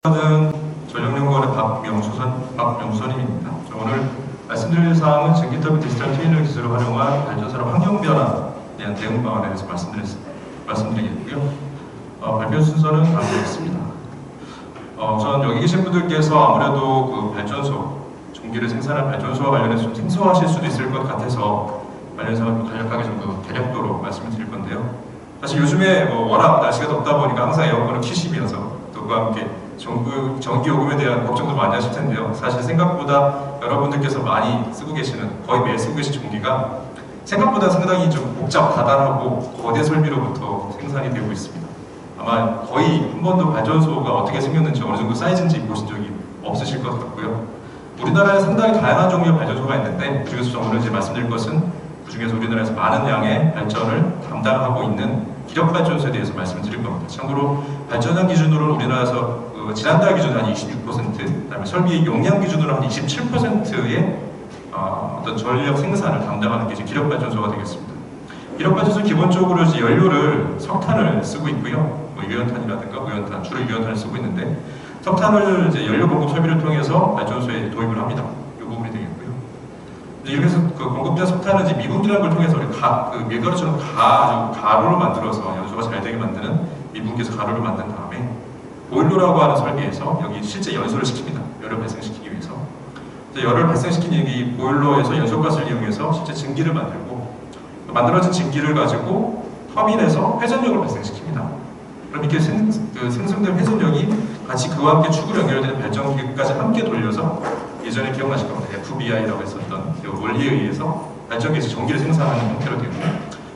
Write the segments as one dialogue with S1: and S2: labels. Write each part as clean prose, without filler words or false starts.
S1: 저는 전력연구원의 박명수선임입니다. 오늘 말씀드릴 사항은 전기터빈 디지털 트윈을 기술을 활용한 발전산업 환경 변화에 대한 대응 방안에 대해서 말씀드리겠고요. 발표 순서는 다음이었습니다. 우선 여기 계신 분들께서 아무래도 그 발전소, 전기를 생산할 발전소와 관련해서 좀 생소하실 수도 있을 것 같아서 관련해서 간략하게 좀 대략도로 말씀을 드릴 건데요. 사실 요즘에 워낙 날씨가 덥다 보니까 항상 에어컨을 키시면서 또 그와 함께 전기 요금에 대한 걱정도 많이 하실 텐데요. 사실 생각보다 여러분들께서 많이 쓰고 계시는, 거의 매일 쓰고 계신 전기가 생각보다 상당히 좀 복잡하다라고 거대 설비로부터 생산이 되고 있습니다. 아마 거의 한 번도 발전소가 어떻게 생겼는지 어느 정도 사이즈인지 보신 적이 없으실 것 같고요. 우리나라에 상당히 다양한 종류의 발전소가 있는데 그중에서 오늘 이제 말씀드릴 것은 그중에서 우리나라에서 많은 양의 발전을 담당하고 있는 기력발전소에 대해서 말씀을 드릴 겁니다. 참고로 발전량 기준으로는 우리나라에서 지난달 기준으로 한 26%, 그다음에 설비 용량 기준으로 한 27%의 어떤 전력 생산을 담당하는 게 이제 기력발전소가 되겠습니다. 기력발전소 기본적으로 이제 연료를 석탄을 쓰고 있고요. 유연탄이라든가 무연탄, 주로 유연탄을 쓰고 있는데 석탄을 이제 연료 공급 설비를 통해서 발전소에 도입을 합니다. 이 부분이 되겠고요. 이렇게 해서 그 공급된 석탄은 이제 미분기라는 걸 통해서 밀가루처럼 가루로 만들어서 연소가 잘 되게 만드는 미분기에서 가루를 만든 다음에 보일러라고 하는 설비에서 여기 실제 연소를 시킵니다. 열을 발생시키기 위해서. 열을 발생시킨 이 보일러에서 연소가스를 이용해서 실제 증기를 만들고 만들어진 증기를 가지고 터빈에서 회전력을 발생시킵니다. 그럼 이렇게 생성된 회전력이 같이 그와 함께 축으로 연결되는 발전기까지 함께 돌려서 예전에 기억나실 겁니다. FBI라고 했었던 원리에 의해서 발전기에서 전기를 생산하는 형태로 되고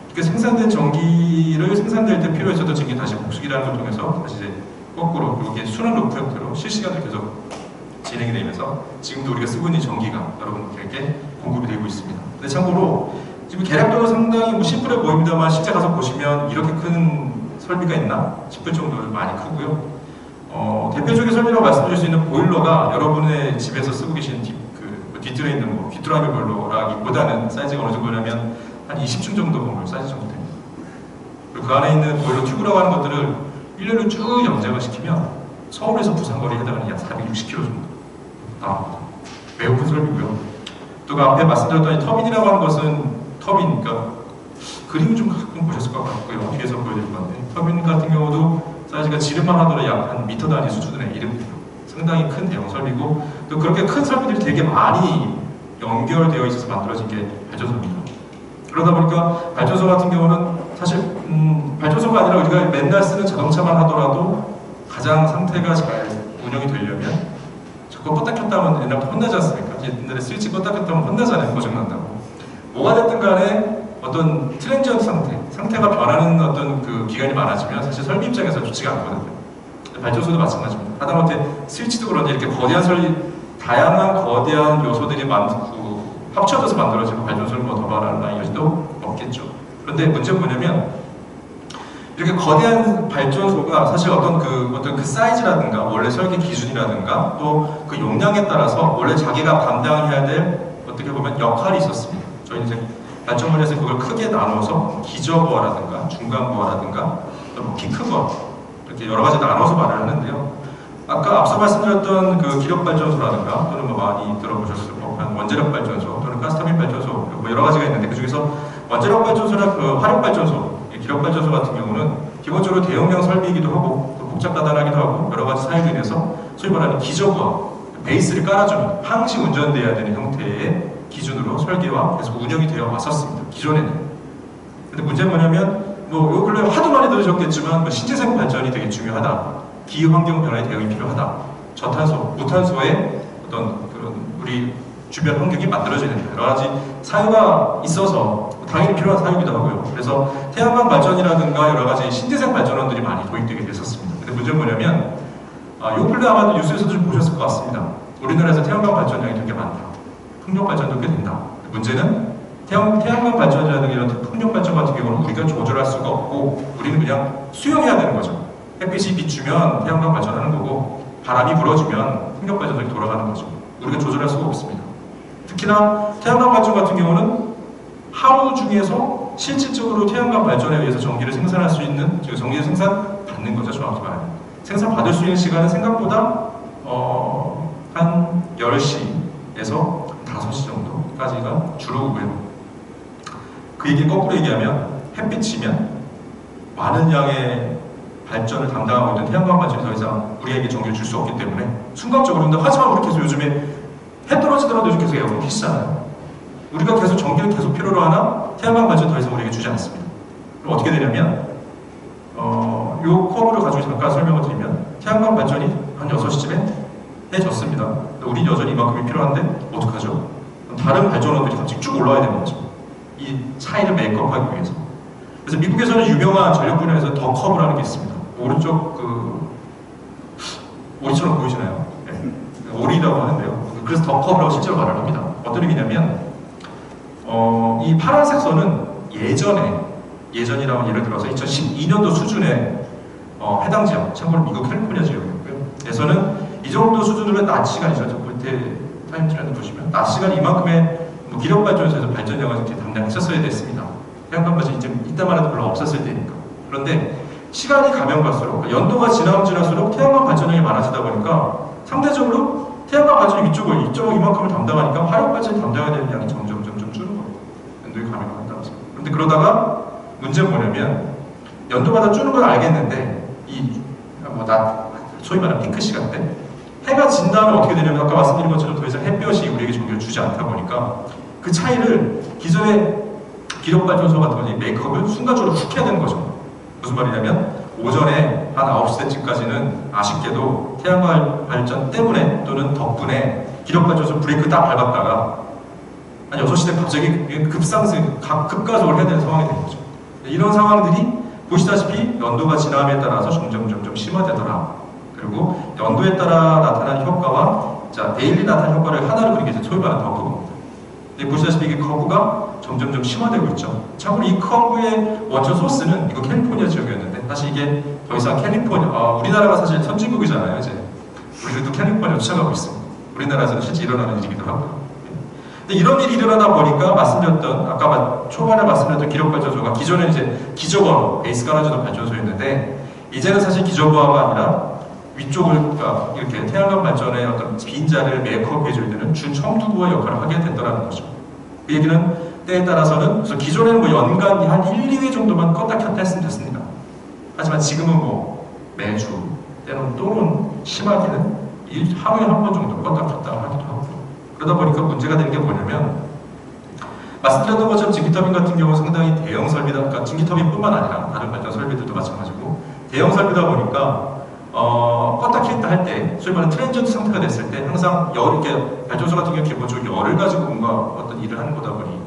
S1: 이렇게 생산된 전기를 생산될 때 필요했었던 전기 다시 복수기라는 걸 통해서 다시 이제 거꾸로 이렇게 순환 루프 형태로 실시간으로 계속 진행이 되면서 지금도 우리가 쓰고 있는 전기가 여러분들에게 공급이 되고 있습니다. 근데 참고로 지금 계략도는 상당히 심플해 보입니다만 실제 가서 보시면 이렇게 큰 설비가 있나 싶을 정도로 많이 크고요. 대표적인 설비라고 말씀드릴 수 있는 보일러가 여러분의 집에서 쓰고 계신 뒤뜰에 있는 귀뚜라미 보일러라기보다는 사이즈가 어느 정도냐면 한 20층 정도 건물 사이즈 정도 됩니다. 그리고 그 안에 있는 보일러 튜브라고 하는 것들을 일렬로 쭉 염장을 시키면 서울에서 부산 거리에 해당하는 약 460km 정도 나옵니다. 매우 큰 설비고요. 또 그 앞에 말씀드렸던 이 터빈이라고 하는 것은 터빈, 그러니까 그림을 좀 가끔 보셨을 것 같고요. 뒤에서 보여드릴 건데 터빈 같은 경우도 사이즈가 지름만 하더라도 약 한 미터 단위 수준의 이름입니다. 상당히 큰 대형 설비고 또 그렇게 큰 설비들이 되게 많이 연결되어 있어서 만들어진 게 발전소입니다. 그러다 보니까 발전소 같은 경우는 사실 발전소가 아니라 우리가 맨날 쓰는 자동차만 하더라도 가장 상태가 잘 운영이 되려면 자꾸 껐다 켰다 하면 옛날부터 혼나지 않습니까? 옛날에 스위치 껐다 켰다 하면 혼나잖아요. 고장난다고. 뭐가 됐든 간에 어떤 트랜지언트 상태가 변하는 어떤 그 기간이 많아지면 사실 설비 입장에서 좋지가 않거든요. 발전소도 마찬가지입니다. 하다못해 스위치도 그런지 이렇게 다양한 거대한 요소들이 합쳐져서 만들어지는 발전소를 더 말하는 이유도 없겠죠. 그런데 문제는 뭐냐면 이렇게 거대한 발전소가 사실 어떤 그 사이즈라든가 원래 설계 기준이라든가 또 그 용량에 따라서 원래 자기가 담당해야 될 어떻게 보면 역할이 있었습니다. 저희는 이제 발전문에서 그걸 크게 나눠서 기저부하라든가 중간부하라든가 또 피크부하 이렇게 여러 가지 나눠서 말을 하는데요. 아까 앞서 말씀드렸던 그 기력발전소라든가 또는 많이 들어보셨을 법한 원자력발전소 또는 가스터빈 발전소 여러 가지가 있는데 그 중에서 원자력발전소나 그 화력발전소, 기력발전소 같은 경우는 기본적으로 대용량 설비이기도 하고 또 복잡다단하기도 하고 여러 가지 사유로 인해서 소위 말하는 기저부하, 베이스를 깔아주는 항시 운전돼야 되는 형태의 기준으로 설계와 계속 운영이 되어 왔었습니다. 기존에는. 근데 문제는 뭐냐면 요 근래 하도 많이 들으셨겠지만 신재생 발전이 되게 중요하다. 기후환경 변화에 대응이 필요하다. 저탄소, 무탄소의 어떤 그런 우리 주변 환경이 만들어져야 된다. 여러 가지 사유가 있어서 당연히 필요한 사유이기도 하고요. 그래서 태양광 발전이라든가 여러 가지 신재생 발전원들이 많이 도입되게 됐었습니다. 근데 문제는 뭐냐면 요 근래 아마도 뉴스에서도 좀 보셨을 것 같습니다. 우리나라에서 태양광 발전량이 되게 많다. 풍력 발전도 꽤 된다. 문제는 태양광 발전이라든가 이런 풍력 발전 같은 경우는 우리가 조절할 수가 없고 우리는 그냥 수용해야 되는 거죠. 햇빛이 비추면 태양광 발전하는 거고 바람이 불어주면 풍력 발전이 돌아가는 거죠. 우리가 조절할 수가 없습니다. 특히나 태양광 발전 같은 경우는 하루 중에서 실질적으로 태양광 발전에 의해서 전기를 생산할 수 있는 전기 생산 받는 거죠. 정확히 말하면 생산 받을 수 있는 시간은 생각보다 한 10시에서 5시 정도까지가 주로고요. 그 얘기 거꾸로 얘기하면 햇빛이면 많은 양의 발전을 담당하고 있던 태양광 발전이 더 이상 우리에게 전기를 줄 수 없기 때문에 순간적으로 근데 하지만 우리 계속 요즘에 해 떨어지더라도 요즘 계속 에어컨 키시잖아요. 우리가 계속 전기를 계속 필요로 하나 태양광 발전 더 이상 우리에게 주지 않습니다. 그럼 어떻게 되냐면 요 커브를 가지고 잠깐 설명을 드리면 태양광 발전이 한 6시쯤에 해졌습니다. 우린 여전히 이만큼이 필요한데 어떡하죠? 다른 발전원들이 갑자기 쭉 올라와야 되는 거죠. 이 차이를 메이크업하기 위해서. 그래서 미국에서는 유명한 전력 분야에서 더 커브라는 게 있습니다. 오른쪽 오리처럼 보이시나요? 네. 오리라고 하는데요. 그래서 더 커브라고 실제로 말을 합니다. 어떤 의미냐면 이 파란색 선은 예전이라고 예를 들어서 2012년도 수준의 해당 지역, 참고로 미국 캘리포니아 지역이고요. 에서는 이 정도 수준으로 낮 시간이죠. 밑에 타임 트렌드 보시면 낮 시간 이만큼의 기력 발전소에서 발전량을 이렇게 담당했었어야 됐습니다. 태양광 발전이 이때만 해도 별로 없었을 때니까. 그런데 시간이 가면 갈수록 연도가 지나면 지날수록 태양광 발전량이 많아지다 보니까 상대적으로 태양광 발전이 이쪽을 이만큼을 담당하니까 화력 발전이 담당해야 되는 양이 점점 줄는 겁니다. 연도가 가면 간다고 해서. 그런데 그러다가 문제는 뭐냐면 연도마다 줄는 건 알겠는데 소위 말하는 핑크 시간 때 해가 진 다음에 어떻게 되냐면 아까 말씀드린 것처럼 더 이상 햇볕이 우리에게 전기를 주지 않다 보니까 그 차이를 기존의 기력발전소 같은 거 메이크업을 순간적으로 훅 해야 되는 거죠. 무슨 말이냐면 오전에 한 9시 때쯤까지는 아쉽게도 태양광 발전 때문에 또는 덕분에 기력발전소 브레이크 딱 밟았다가 한 6시 때 갑자기 급가속을 해야 되는 상황이 되는 거죠. 이런 상황들이 보시다시피 연도가 지남에 따라서 점점 심화되더라. 그리고 연도에 따라 나타나는 효과와 데일리 나타나는 효과를 하나로 그리게 소위 말하는 더 커브입니다. 근데 보시다시피 이 커브가 점점 심화되고 있죠. 참고로 이 커브의 원천 소스는 미국 캘리포니아 지역이었는데 사실 이게 더 이상 우리나라가 사실 선진국이잖아요. 이제 우리들도 캘리포니아 쫓아가고 있습니다. 우리나라에서는 실제 일어나는 일이기도 하고요. 근데 이런 일이 일어나다 보니까 아까 초반에 말씀드렸던 기력발전소가 기존에는 이제 기저번호, 베이스 깔아주는 발전소였는데 이제는 사실 기저부하가 아니라 위쪽을 이렇게 태양광 발전의 어떤 빈자를 메이크업해줄 때는 준청두부의 역할을 하게 됐다는 거죠. 그 얘기는 때에 따라서는 그래서 기존에는 연간 한 1, 2회 정도만 껐다 켰다 했으면 됐습니다. 하지만 지금은 매주 또는 심하게는 하루에 한 번 정도 껐다 켰다 하기도 하고 그러다 보니까 문제가 되는 게 뭐냐면 말씀드렸던 것처럼 증기터빈 같은 경우 상당히 대형 설비다. 그러니까 증기터빈뿐만 아니라 다른 발전 설비들도 마찬가지고 대형 설비다 보니까 껐다 켰다 할 때 소위 말하는 트랜지언트 상태가 됐을 때 항상 이렇게 발전소 같은 경우 기본적으로 열을 가지고 뭔가 어떤 일을 하는 거다 보니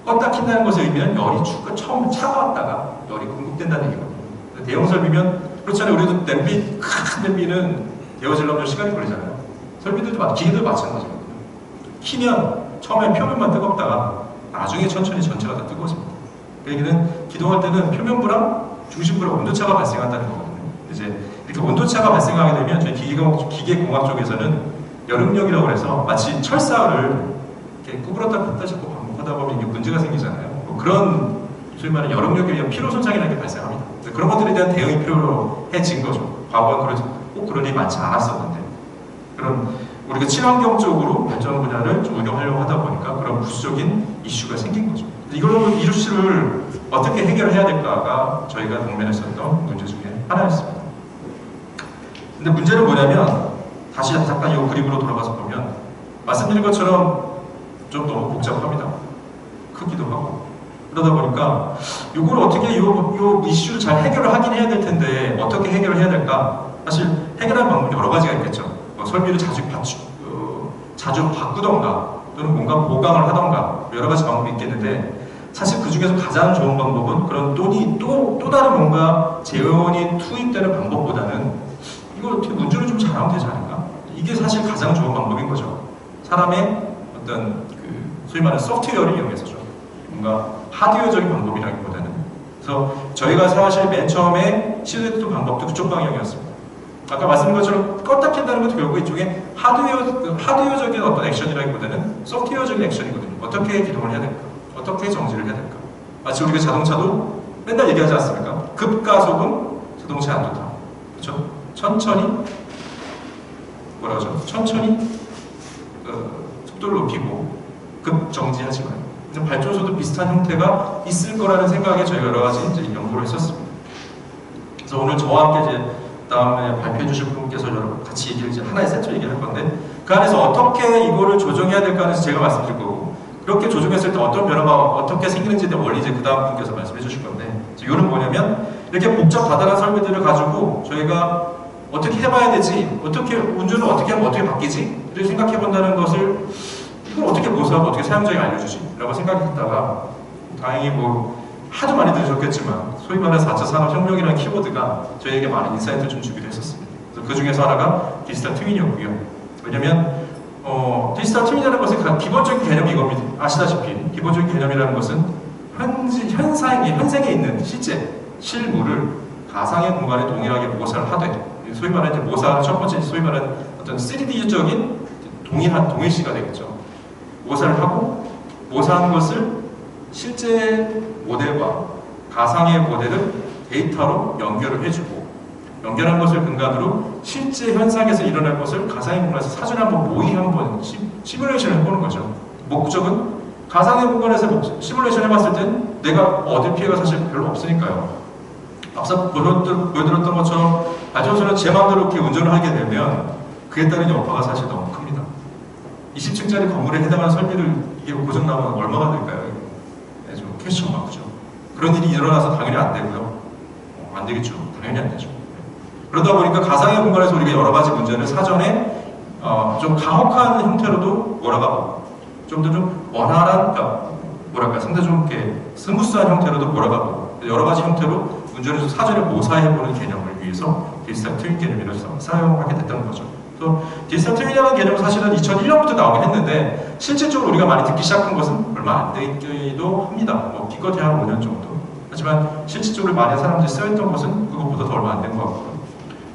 S1: 껐다 킨다는 것의 의미는 열이 처음 차가웠다가 열이 공급된다는 얘기거든요. 대형 설비면 그렇잖아요. 우리도 큰 냄비는 데워지려면 시간이 걸리잖아요. 설비들도 기계도 마찬가지거든요. 키면 처음에 표면만 뜨겁다가 나중에 천천히 전체가 다 뜨거워집니다. 그 얘기는 기동할 때는 표면부랑 중심부랑 온도차가 발생한다는 거거든요. 이제 이렇게 온도차가 발생하게 되면 저희 기계공학 쪽에서는 열응력이라고 해서 마치 철사를 이렇게 구부렸다 폈다 잡고 반복하다 보면 이게 문제가 생기잖아요. 그런 소위 말하는 열응력에 의한 피로 손상이라는 게 발생합니다. 그런 것들에 대한 대응이 필요해진 거죠. 과거엔 꼭 그런 일이 많지 않았었는데 우리가 친환경 쪽으로 발전 분야를 좀 운영하려고 하다 보니까 그런 부수적인 이슈가 생긴 거죠. 이걸로 이 이슈를 어떻게 해결해야 될까가 저희가 당면했었던 문제 중에 하나였습니다. 근데 문제는 뭐냐면 다시 잠깐 이 그림으로 돌아가서 보면 말씀드린 것처럼 좀 너무 복잡합니다. 크기도 하고 그러다 보니까 이걸 어떻게 이 이슈를 잘 해결을 하긴 해야 될 텐데 어떻게 해결을 해야 될까? 사실 해결하는 방법이 여러 가지가 있겠죠. 설비를 자주 바꾸던가 또는 뭔가 보강을 하던가 여러 가지 방법이 있겠는데 사실 그 중에서 가장 좋은 방법은 그런 또 다른 뭔가 재원이 투입되는 방법보다는 이걸 어떻게 문제를 좀 잘하면 되지 않을까? 이게 사실 가장 좋은 방법인 거죠. 사람의 어떤 소위 말하는 소프트웨어를 이용해서죠. 뭔가 하드웨어적인 방법이라기보다는. 그래서 저희가 사실 맨 처음에 시도했던 방법도 그쪽 방향이었습니다. 아까 말씀드린 것처럼 껐다 킨다는 것도 결국 이쪽에 하드웨어적인 어떤 액션이라기보다는 소프트웨어적인 액션이거든요. 어떻게 기동을 해야 될까? 어떻게 정지를 해야 될까? 마치 우리가 자동차도 맨날 얘기하지 않습니까? 급가속은 자동차에 안 좋다. 그렇죠? 천천히 뭐라 그러죠? 천천히 속도를 높이고 급 정지하지 말고 발전소도 비슷한 형태가 있을 거라는 생각에 저희가 여러 가지 이제 연구를 했었습니다. 그래서 오늘 저와 함께 이제 다음에 발표해 주실 분께서 여러분 같이 얘기를 이제 하나의 세트 얘기를 할 건데 그 안에서 어떻게 이거를 조정해야 될까 하는 제가 말씀드릴 거고 그렇게 조정했을 때 어떤 변화가 어떻게 생기는지에 대한 원리 이제 그 다음 분께서 말씀해 주실 건데 이거는 뭐냐면 이렇게 복잡하다는 설비들을 가지고 저희가 어떻게 해봐야 되지 어떻게 운전을 어떻게 하면 어떻게 바뀌지 이렇게 생각해 본다는 것을 이걸 어떻게 모사하고 어떻게 사용자에게 알려주지 라고 생각했다가 다행히 뭐 하도 많이 들으셨겠지만 소위 말하는 4차 산업혁명이라는 키워드가 저희에게 많은 인사이트를 좀 주기도 했었습니다. 그래서 그 중에서 하나가 디지털 트윈이었고요. 왜냐면 디지털 트윈이라는 것의 기본적인 개념이 이겁니다. 아시다시피 기본적인 개념이라는 것은 현생에 있는 실물을 가상의 공간에 동일하게 모사를 하되 소위 말하는 모사 첫 번째 소위 말하는 어떤 3D적인 동일시가 되겠죠. 모사를 하고 모사한 것을 실제 모델과 가상의 모델을 데이터로 연결을 해주고 연결한 것을 근간으로 실제 현상에서 일어날 것을 가상의 공간에서 사전에 한번 모의 한번 시뮬레이션을 해보는 거죠. 목적은 가상의 공간에서 시뮬레이션 해봤을 땐 내가 얻을 피해가 사실 별로 없으니까요. 앞서 보여드렸던 것처럼 발전소는 제 마음대로 이렇게 운전을 하게 되면 그에 따른 여파가 사실 너무 큽니다. 20층짜리 건물에 해당하는 설비를 이게 고장 나면 얼마가 될까요? 좀 캐시가 막죠. 그런 일이 일어나서 당연히 안 되고요. 안 되겠죠. 당연히 안 되죠. 그러다 보니까 가상의 공간에서 우리가 여러 가지 문제를 사전에 좀 가혹한 형태로도 몰아가고 좀 더 좀 원활한, 뭐랄까 상당히 좀 이렇게 스무스한 형태로도 몰아가고 여러 가지 형태로 문제를 좀 사전에 모사해보는 개념을 위해서 디지털 트윈 개념을 사용하게 됐다는 거죠. 그래서 디지털 트윈이라는 개념은 사실은 2001년부터 나오긴 했는데 실질적으로 우리가 많이 듣기 시작한 것은 얼마 안 되기도 합니다. 뭐 기껏해야 한 5년 정도. 하지만 실질적으로 많은 사람들이 쓰였던 것은 그것보다 더 얼마 안 된 것 같고요.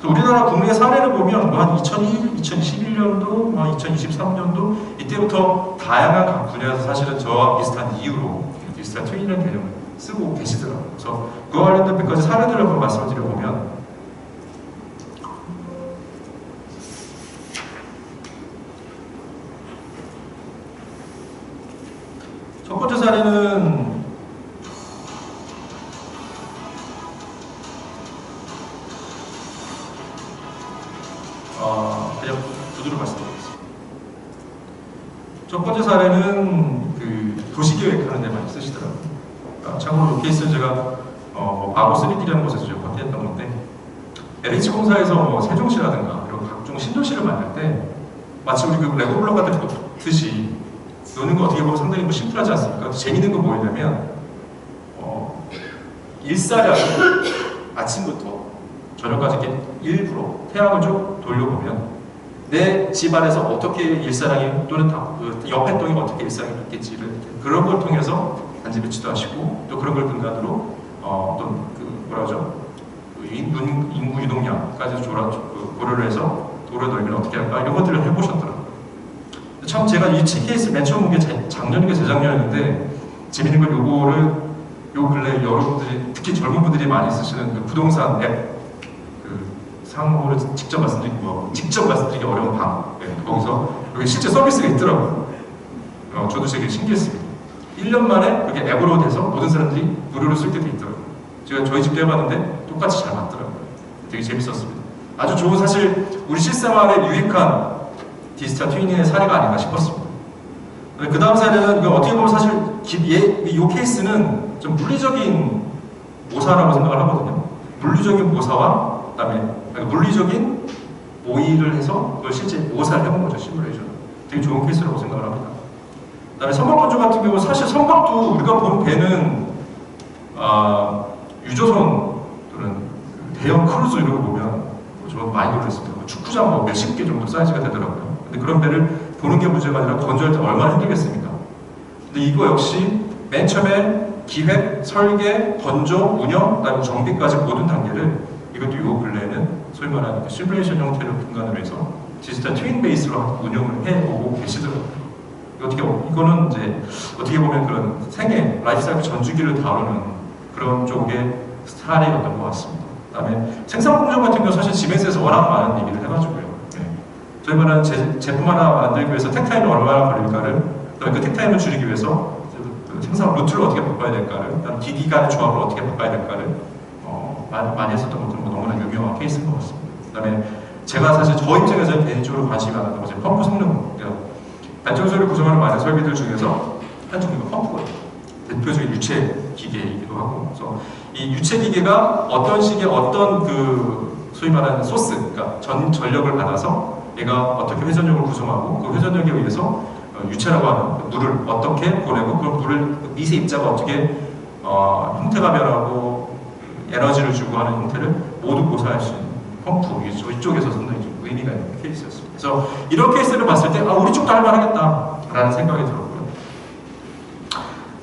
S1: 우리나라 국내 사례를 보면 한 2001, 2021년도, 2023년도 이때부터 다양한 각 분야에서 사실은 저와 비슷한 이유로 디지털 트윈이라는 개념을 쓰고 계시더라고요. 그래서 그와 관련된 몇 가지 사례들을 한번 말씀을 드려보면 첫 번째 사례는 그냥 구두로 말씀드리겠습니다. 첫 번째 사례는 그 도시계획하는 데 많이 쓰시더라고요. 참고로 이 케이스는 제가 바고 3D라는 곳에서 제가 컨택했던 건데 LH공사에서 세종시라든가 이런 각종 신도시를 만들 때 마치 우리 그 레고 블록 같은 거 듯이 노는 거 어떻게 보면 상당히 뭐 심플하지 않습니까? 재밌는 건 뭐냐면 일사량을 아침부터 저녁까지 이렇게 일부러 태양을 좀 돌려보면 내 집안에서 어떻게 일사량이 또는 옆 활동이 어떻게 일사량이 있겠지를 그런 걸 통해서 단지 배치도 하시고 또 그런 걸 근간으로 또 뭐라 그러죠? 인구 유동량까지 고려를 해서 도로 넓이를 어떻게 할까 이런 것들을 해보셨더라고요. 참 제가 이 케이스 맨 처음 본 게 작년인가 재작년이었는데 재밌는 건 요거를 요 근래 여러분들이 특히 젊은 분들이 많이 쓰시는 그 부동산 앱 상호를 직접 말씀드리기 어려운 방 거기서 여기 실제 서비스가 있더라고요. 저도 되게 신기했습니다. 1년 만에 그게 앱으로 돼서 모든 사람들이 무료로 쓸 때도 있더라고요. 제가 저희 집도 해봤는데 똑같이 잘 맞더라고요. 되게 재밌었습니다. 아주 좋은 사실 우리 실생활에 유익한 디지털 트윈의 사례가 아닌가 싶었습니다. 그 다음 사례는 어떻게 보면 사실 이 케이스는 좀 물리적인 모사라고 생각을 하거든요. 물리적인 모사와 그다음에 물리적인 모의를 해서 그걸 실제 모사를 해본 거죠. 시뮬레이션. 되게 좋은 케이스라고 생각을 합니다. 그다음에 선박건조 같은 경우 사실 선박도 우리가 본 배는 유조선 또는 대형 크루즈 이런 거 보면 좀 많이 놀랐습니다. 축구장 몇십 개 정도 사이즈가 되더라고요. 근데 그런 배를 보는 게 문제가 아니라 건조할 때 얼마나 힘들겠습니까? 근데 이거 역시 맨 처음에 기획, 설계, 건조, 운영, 그다음에 정비까지 모든 단계를 이것도 요 근래에는 소위 말하는 시뮬레이션 형태를 근간으로 해서 디지털 트윈 베이스로 운영을 해오고 계시더라고요. 이거는 이제 어떻게 보면 그런 생애, 라이프 사이클 전주기를 다루는 그런 쪽의 사례였던 것 같습니다. 그다음에 생산 공정 같은 경우 사실 지벤스에서 워낙 많은 얘기를 해가지고요. 네. 저희 말은 제품 하나 만들기 위해서 택타임이 얼마나 걸릴까를, 그다음에 그 택타임을 줄이기 위해서 그 생산 루트를 어떻게 바꿔야 될까를, 그다음 기기 간의 조합을 어떻게 바꿔야 될까를 많이 했었던 것들은 뭐 너무나 유명한 케이스인 것 같습니다. 그다음에 제가 사실 저 입장에서 개인적으로 관심이 많았던 것은 펌프 성능, 그러니까 발전소를 구성하는 많은 설비들 중에서 한 종류가 펌프거든요. 대표적인 유체 기계이기도 하고, 그래서 이 유체 기계가 어떤 식의 어떤 그 소위 말하는 소스, 그러니까 전력을 받아서 얘가 어떻게 회전력을 구성하고 그 회전력에 의해서 유체라고 하는 물을 어떻게 보내고 그 물을 미세 입자가 어떻게 형태가 변하고 에너지를 주고 하는 형태를 모두 고사할 수 있는 펌프, 이쪽에서 상당히 좀 의미가 있는 케이스였습니다. 그래서 이런 케이스를 봤을 때 우리 쪽도 할만하겠다라는 생각이 들었고요.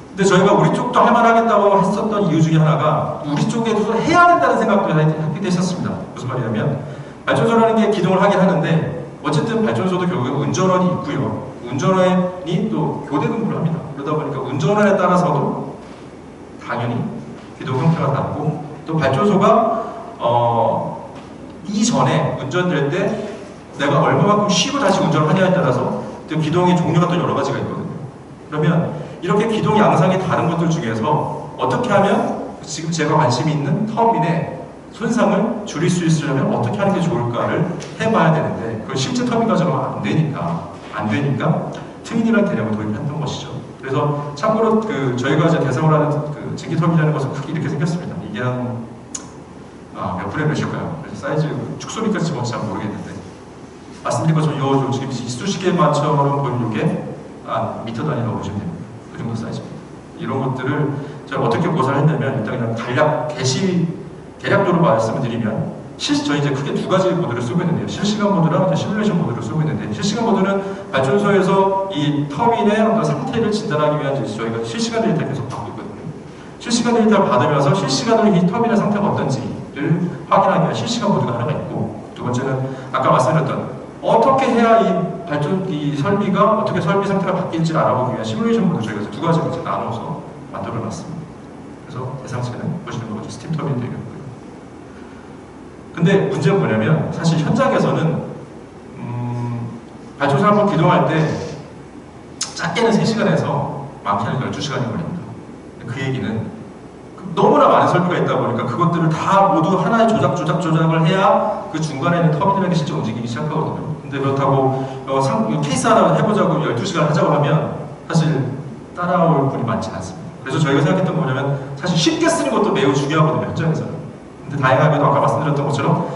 S1: 근데 저희가 우리 쪽도 할만하겠다고 했었던 이유 중에 하나가 우리 쪽에도 해야 된다는 생각도 하게 되셨습니다. 무슨 말이냐면 발전소라는 게 기동을 하긴 하는데 어쨌든 발전소도 결국에 운전원이 있고요. 운전원이 또 교대 근무를 합니다. 그러다 보니까 운전원에 따라서도 당연히 기동 형태가 다르고, 또 발전소가 이전에 운전될 때 내가 얼마만큼 쉬고 다시 운전을 하냐에 따라서 또 기동의 종류가 또 여러 가지가 있거든요. 그러면 이렇게 기동 양상이 다른 것들 중에서 어떻게 하면 지금 제가 관심이 있는 터빈의 손상을 줄일 수 있으려면 어떻게 하는 게 좋을까를 해봐야 되는데, 그걸 실제 터빈 가져가면 안 되니까 트윈이라는 개념을 도입했던 것이죠. 그래서 참고로 저희가 이제 대상을 하는 그 증기 터빈이라는 것은 크게 이렇게 생겼습니다. 이게 몇 분의 몇일까요? 그래서 사이즈 축소비까지 정확히 잘 모르겠는데, 말씀드린 것처럼 요 지금 이쑤시개만처럼 보이는 게 미터 단위라고 보시면 됩니다. 그 정도 사이즈입니다. 이런 것들을 제가 어떻게 고사를 했냐면, 일단 그냥 대략적으로 말씀을 드리면, 저희 이제 크게 두 가지 모드를 쓰고 있는데요. 실시간 모드랑 시뮬레이션 모드를 쓰고 있는데, 실시간 모드는 발전소에서 이 터빈의 어떤 상태를 진단하기 위한 저희가 실시간 데이터를 계속 받고 있거든요. 실시간 데이터를 받으면서 실시간으로 이 터빈의 상태가 어떤지를 확인하기 위한 실시간 모드가 하나가 있고, 두 번째는 아까 말씀드렸던 어떻게 해야 이 설비가 어떻게 설비 상태가 바뀔지를 알아보기 위한 시뮬레이션 모드, 저희가 두 가지로 이제 나눠서 만들어 놨습니다. 그래서 대상체는 보시는 거죠. 스팀 터빈이 되겠고요. 근데 문제가 뭐냐면, 사실 현장에서는 발전소 한번 기동할 때 작게는 3시간에서 많게는 12시간이 걸립니다. 그 얘기는 너무나 많은 설비가 있다 보니까 그것들을 다 모두 하나의 조작을 해야 그 중간에 있는 터빈이라는 게 실제 움직이기 시작하거든요. 근데 그렇다고 케이스 하나 해보자고 12시간 하자고 하면 사실 따라올 분이 많지 않습니다. 그래서 저희가 생각했던 건 뭐냐면, 사실 쉽게 쓰는 것도 매우 중요하거든요, 현장에서는. 근데 다양하게도 아까 말씀드렸던 것처럼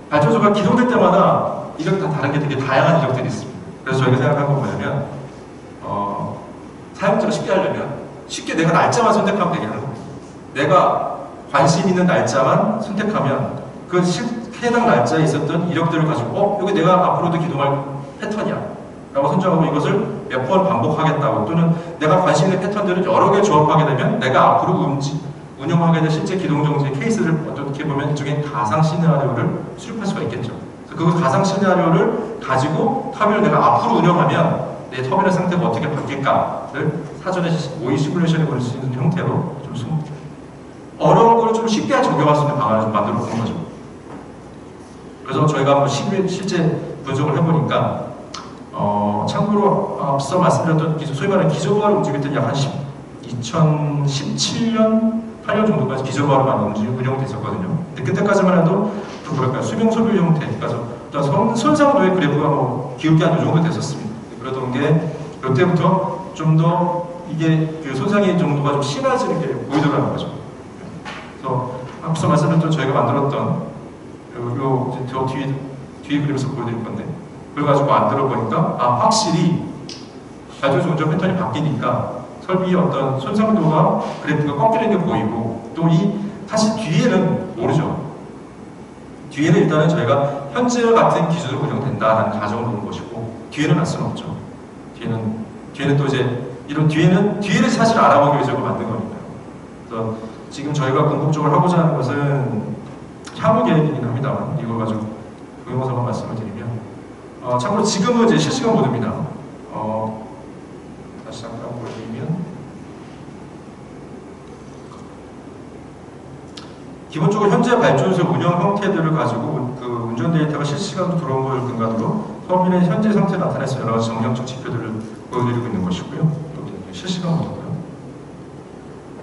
S1: 발전소가 기동될 때마다 이력이 다 다른 게 되게 다양한 이력들이 있습니다. 그래서 저희가 생각한 건 뭐냐면, 사용자가 쉽게 하려면 쉽게 내가 날짜만 선택하면 되게 하는 겁니다. 내가 관심 있는 날짜만 선택하면 그 해당 날짜에 있었던 이력들을 가지고 여기 내가 앞으로도 기동할 패턴이야 라고 선정하고 이것을 몇 번 반복하겠다고, 또는 내가 관심 있는 패턴들을 여러 개 조합하게 되면 내가 앞으로 운영하게 될 실제 기동 정지의 케이스를 어떻게 보면 일종의 가상 시나리오를 수립할 수가 있겠죠. 그래서 그 가상 시나리오를 가지고 터빈을 내가 앞으로 운영하면 내 터빈의 상태가 어떻게 바뀔까를 사전에 모의 시뮬레이션에 보낼 수 있는 형태로 좀 어려운 걸 좀 쉽게 적용할 수 있는 방안을 좀 만들어 본 거죠. 그래서 저희가 한번 실제 분석을 해보니까, 참고로 앞서 말씀드렸던 소위 말하는 기저부하를 움직일 때는 약 한 2017년, 8년 정도까지 기저부하로 많이 운영됐었거든요. 근데 그때까지만 해도 수명 소비 형태, 그러니까 손상도의 그래프가 기울기 한 요 정도 됐었습니다. 그러던 게 이때부터 좀 더 이게 그 손상의 정도가 좀 심해지는 게 보이더라는 거죠. 그래서 앞서 말씀드렸던 저희가 만들었던 저 뒤에 그림에서 보여드릴 건데, 그래가지고 만들어 보니까 확실히 발전소 운전 패턴이 바뀌니까 설비의 어떤 손상도가 그래프가 꺾이는 게 보이고, 또 사실 뒤에는 모르죠. 뒤에는 일단은 저희가 현재와 같은 기준으로 운영된다라는 가정을 놓은 것이고, 뒤에는 알 수는 없죠. 뒤에는 또 이제 이런 뒤에는 사실 알아보기 위해서 만든 거니까요. 그래서 지금 저희가 궁극적으로 하고자 하는 것은 향후 계획이긴 합니다만, 이걸 가지고 동영상만 말씀을 드리면, 참고로 지금은 이제 실시간 모드입니다. 다시 잠깐 보여드리면, 기본적으로 현재 발전소 운영 형태들을 가지고 그 운전 데이터가 실시간으로 들어온 걸 근간으로 터빈의 현재 상태를 나타내서 여러 가지 정량적 지표들을 보여드리고 있는 것이고요. 또 실시간 모드고요.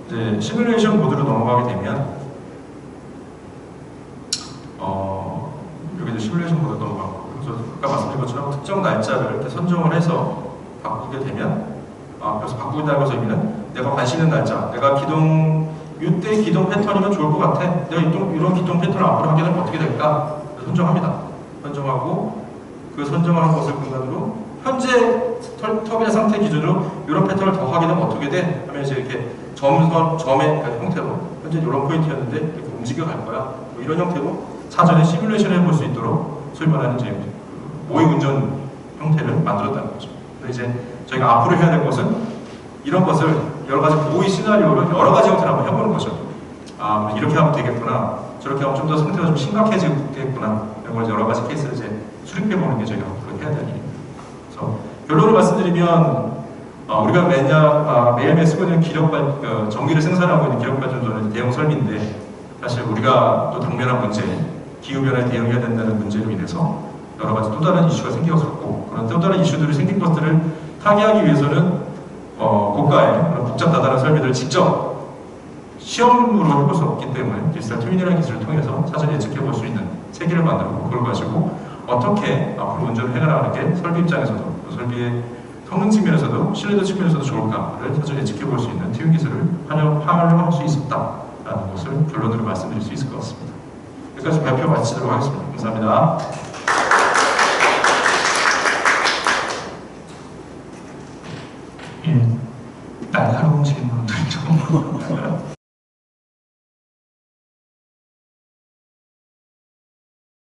S1: 이제 시뮬레이션 모드로 넘어가게 되면 여기 이제 시뮬레이션 모드 넘어가고, 그래서 아까 말씀드린 것처럼 특정 날짜를 이렇게 선정을 해서 바꾸게 되면 그래서 바꾸다고 해서 의미는 내가 관심 있는 날짜, 내가 이때 기동 패턴이면 좋을 것 같아. 내가 이런 기동 패턴을 앞으로 하게 되면 어떻게 될까? 선정합니다. 선정하고 그 선정하는 것을 근간으로 현재 터빈의 상태 기준으로 이런 패턴을 더 하게 되면 어떻게 돼? 하면 이제 이렇게 점의 형태로 현재 이런 포인트였는데 이렇게 움직여 갈 거야. 뭐 이런 형태로 사전에 시뮬레이션 해볼 수 있도록 소위 말하는 이제 모의 운전 형태를 만들었다는 거죠. 근데 이제 저희가 앞으로 해야 될 것은 이런 것을 여러 가지 모의 시나리오를 여러 가지 형태로 한번 해보는 거죠. 이렇게 하면 되겠구나. 저렇게 하면 좀 더 상태가 좀 심각해지겠구나. 이런 걸 여러 가지 케이스를 이제 수립해보는 게 저희가 앞으로 해야 될 일입니다. 그래서 결론을 말씀드리면 우리가 매일매일 쓰고 있는 전기를 생산하고 있는 기력발전소는 대형 설비인데 사실 우리가 또 당면한 문제, 기후변화에 대응해야 된다는 문제로 인해서 여러 가지 또 다른 이슈가 생겨서 그런 또 다른 이슈들이 생긴 것들을 타개하기 위해서는 고가의 복잡 다단한 설비들을 직접 시험으로 해볼 수 없기 때문에 디지털 트윈이라는 기술을 통해서 사전 예측해 볼 수 있는 세계를 만들고 그걸 가지고 어떻게 앞으로 운전을 해나가는 게 설비 입장에서도 설비의 성능 측면에서도 신뢰도 측면에서도 좋을까를 사전 예측해 볼 수 있는 트윈 기술을 활용할 수 있었다라는 것을 결론으로 말씀드릴 수 있을 것 같습니다. 여기까지 발표 마치도록 하겠습니다. 감사합니다. 날 하루 공식인 분들 좀